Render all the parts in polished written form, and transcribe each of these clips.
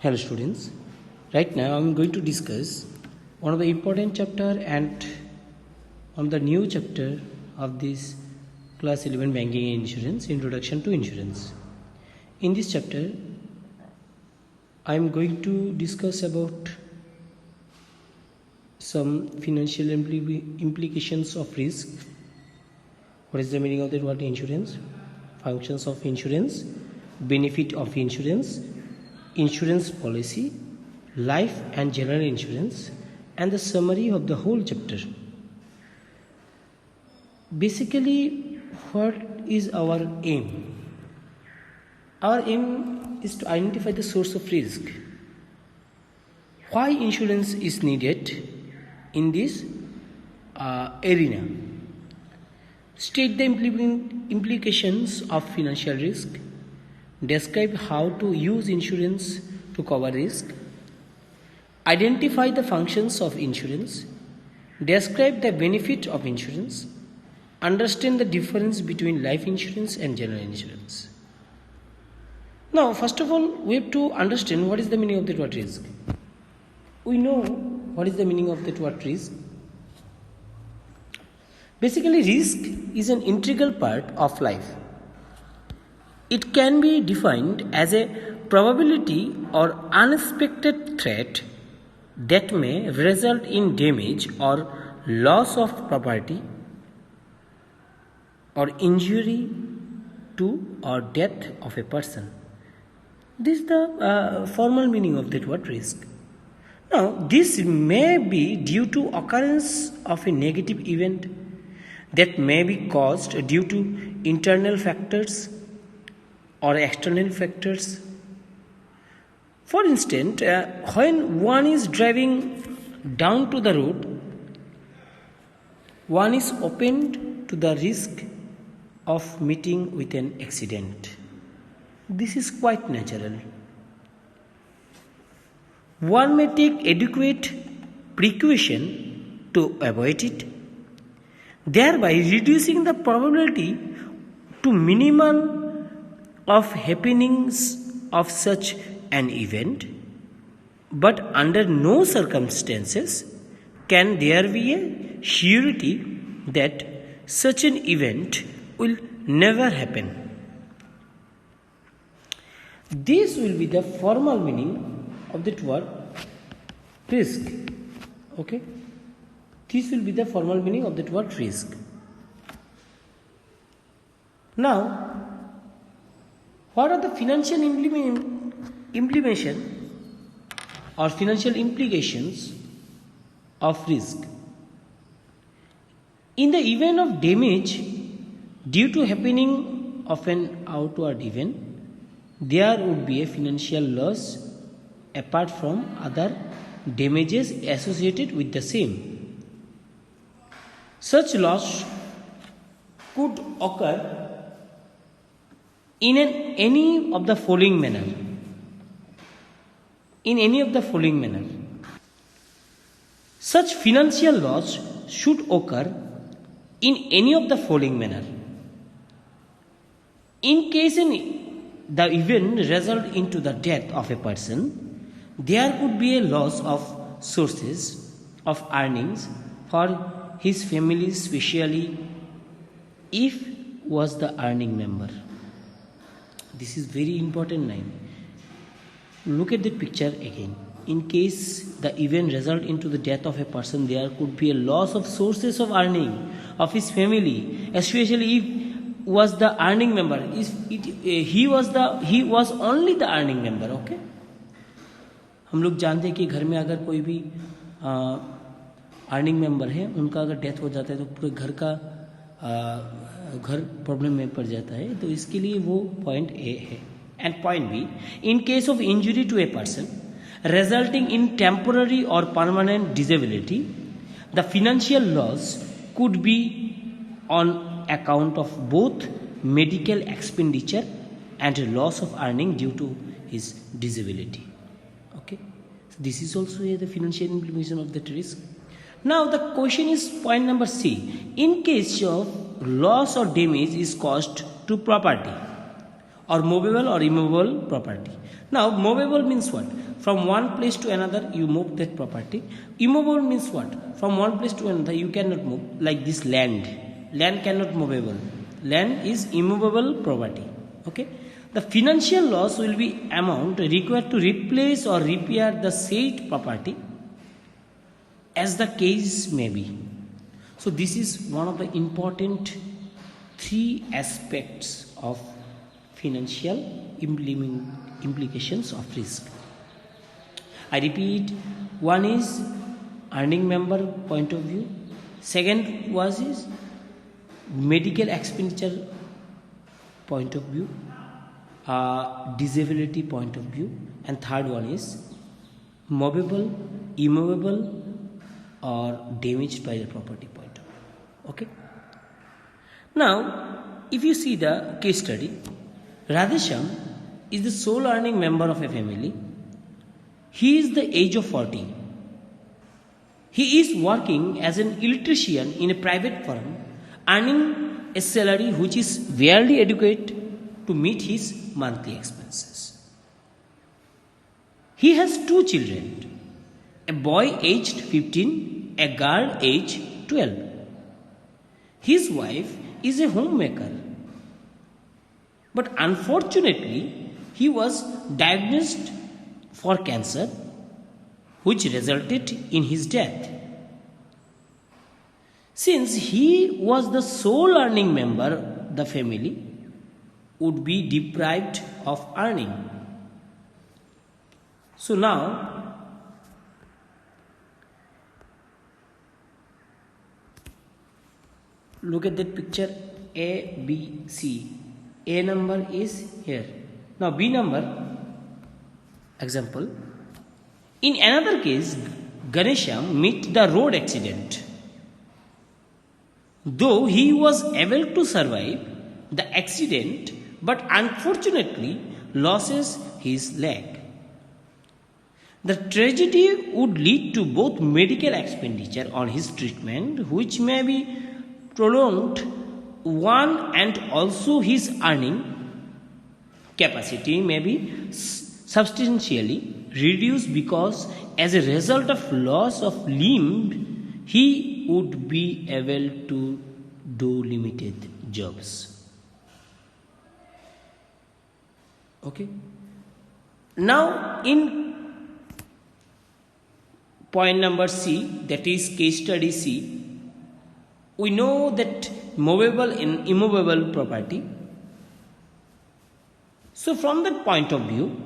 Hello students, right now I am going to discuss one of the important chapter and one of the new chapter of this class 11 banking and insurance, introduction to insurance. In this chapter I am going to discuss about some financial implications of risk. What is the meaning of the word insurance? Functions of insurance, benefit of insurance, insurance policy, life and general insurance, and the summary of the whole chapter. Basically, what is our aim? Our aim is to identify the source of risk. Why insurance is needed in this arena? State the implications of financial risk. Describe how to use insurance to cover risk. Identify the functions of insurance. Describe the benefit of insurance. Understand the difference between life insurance and general insurance. Now, first of all, we have to understand what is the meaning of the word risk. We know what is the meaning of the word risk. Basically, risk is an integral part of life. It can be defined as a probability or unexpected threat that may result in damage or loss of property or injury to or death of a person. This is the formal meaning of that word risk. Now, this may be due to occurrence of a negative event that may be caused due to internal factors or external factors. For instance, when one is driving down to the road, one is open to the risk of meeting with an accident. This is quite natural. One may take adequate precaution to avoid it, thereby reducing the probability to minimum of happenings of such an event, but under no circumstances can there be a surety that such an event will never happen. This will be the formal meaning of that word risk. Okay? This will be the formal meaning of that word risk. Now, what are the financial implementation or financial implications of risk? In the event of damage due to happening of an outward event, there would be a financial loss apart from other damages associated with the same. Such loss could occur in any of the following manner. In any of the following manner. Such financial loss should occur in any of the following manner. In case the event result into the death of a person, there could be a loss of sources of earnings for his family, especially if was the earning member. This is very important line. Look at the picture again. In case the event result into the death of a person, there could be a loss of sources of earning of his family, especially if was the earning member. He was only the earning member. Okay. हम लोग जानते हैं कि घर में अगर कोई भी अर्निंग मेंबर है, उनका अगर डेथ हो जाता है तो पूरे घर का घर प्रॉब्लम में पड़ जाता है. तो इसके लिए वो पॉइंट ए है. And point B, in case of injury to a person resulting in temporary or permanent disability, the financial loss could be on account of both medical expenditure and loss of earning due to his disability. Okay, so this is also the financial implication of that risk. Now the question is point number C. In case of loss or damage is caused to property or movable or immovable property. Now, movable means what? From one place to another, you move that property. Immovable means what? From one place to another, you cannot move. Like this land. Land cannot movable. Land is immovable property. Okay? The financial loss will be amount required to replace or repair the said property as the case may be. So, this is one of the important three aspects of financial implications of risk. I repeat, one is earning member point of view, second was is medical expenditure point of view, disability point of view, and third one is movable, immovable, or damaged by the property point of view. Okay. Now, if you see the case study, Radhesham is the sole earning member of a family. He is the age of 40. He is working as an electrician in a private firm, earning a salary which is barely adequate to meet his monthly expenses. He has two children, a boy aged 15, a girl aged 12. His wife is a homemaker. But unfortunately, he was diagnosed for cancer, which resulted in his death. Since he was the sole earning member, the family would be deprived of earning. So now, look at that picture A, B, C. A number is here. Now B number, example. In another case, Ganesham met the road accident. Though he was able to survive the accident, but unfortunately loses his leg. The tragedy would lead to both medical expenditure on his treatment, which may be prolonged one, and also his earning capacity may be substantially reduced because as a result of loss of limb he would be able to do limited jobs. Okay. Now in point number C, that is case study C, we know that movable and immovable property. So from that point of view,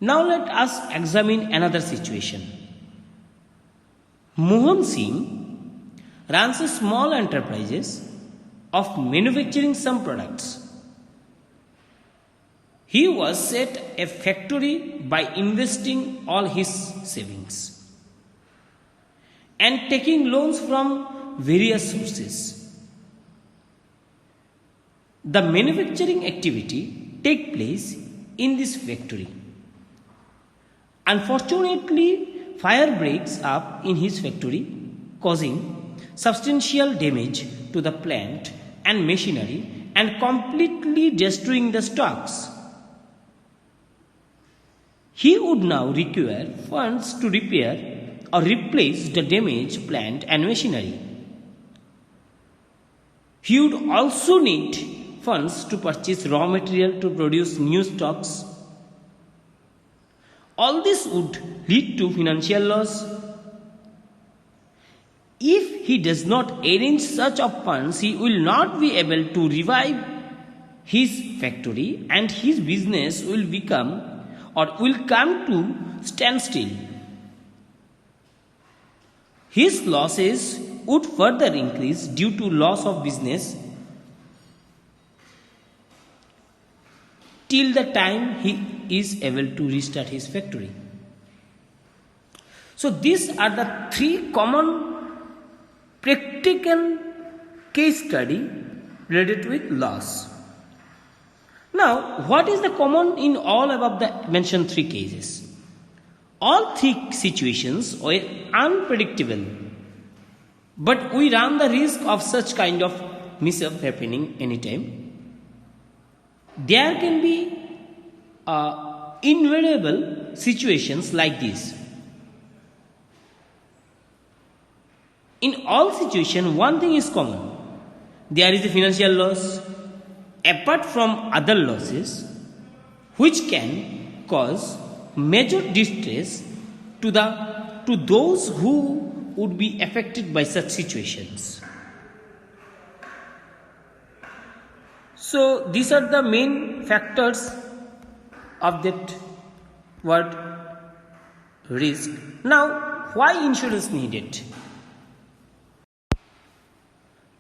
now let us examine another situation. Mohan Singh runs a small enterprises of manufacturing some products. He was set a factory by investing all his savings and taking loans from various sources. The manufacturing activity take place in this factory. Unfortunately, fire breaks up in his factory, causing substantial damage to the plant and machinery and completely destroying the stocks. He would now require funds to repair or replace the damaged plant and machinery. He would also need funds to purchase raw material to produce new stocks. All this would lead to financial loss. If he does not arrange such of funds, he will not be able to revive his factory and his business will come to standstill. His losses would further increase due to loss of business till the time he is able to restart his factory. So these are the three common practical case study related with loss. Now, what is the common in all above the mentioned three cases? All three situations were unpredictable, but we run the risk of such kind of mishap happening anytime. There can be invariable situations like this. In all situations, one thing is common. There is a financial loss apart from other losses which can cause major distress to those who would be affected by such situations. So these are the main factors of that word risk. Now, why insurance needed?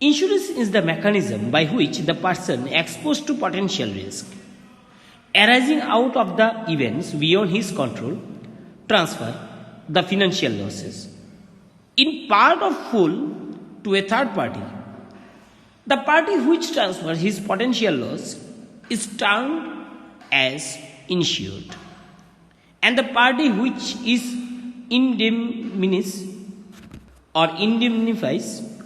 Insurance is the mechanism by which the person exposed to potential risk arising out of the events beyond his control transfer the financial losses in part or full to a third party. The party which transfers his potential loss is termed as insured, and the party which is indemnifies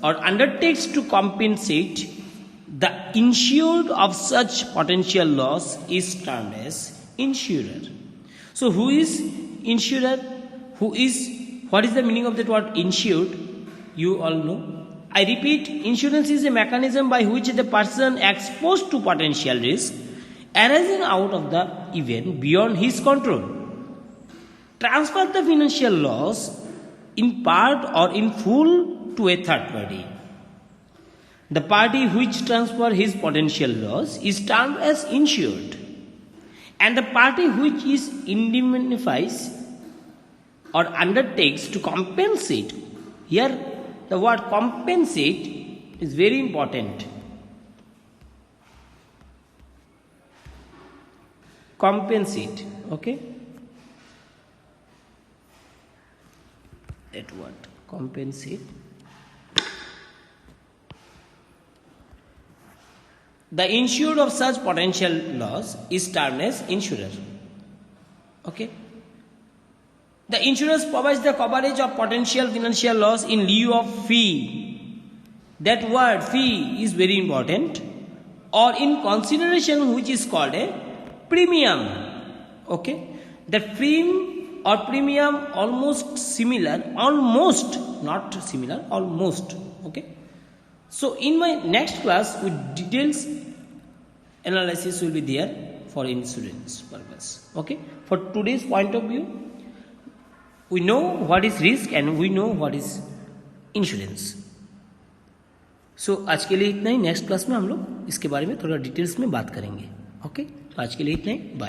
or undertakes to compensate the insured of such potential loss is termed as insurer. So who is insurer? What is the meaning of that word insured? You all know. I repeat, insurance is a mechanism by which the person exposed to potential risk arising out of the event beyond his control transfer the financial loss in part or in full to a third party. The party which transfers his potential loss is termed as insured, and the party which is indemnifies or undertakes to compensate. Here the word compensate is very important. Compensate, okay? That word compensate. The insured of such potential loss is termed as insurer. Okay? The insurance provides the coverage of potential financial loss in lieu of fee. That word fee is very important, or in consideration, which is called a premium. Okay? The fee or premium almost similar, almost not similar, almost. Okay? So in my next class, with details analysis will be there for insurance purpose. Okay? For today's point of view, we know what is risk and we know what is insurance. So आज के लिए इतना ही. Next class में हम लोग इसके बारे में थोड़ा डिटेल्स में बात करेंगे. ओके, तो आज के लिए इतना ही. बाय.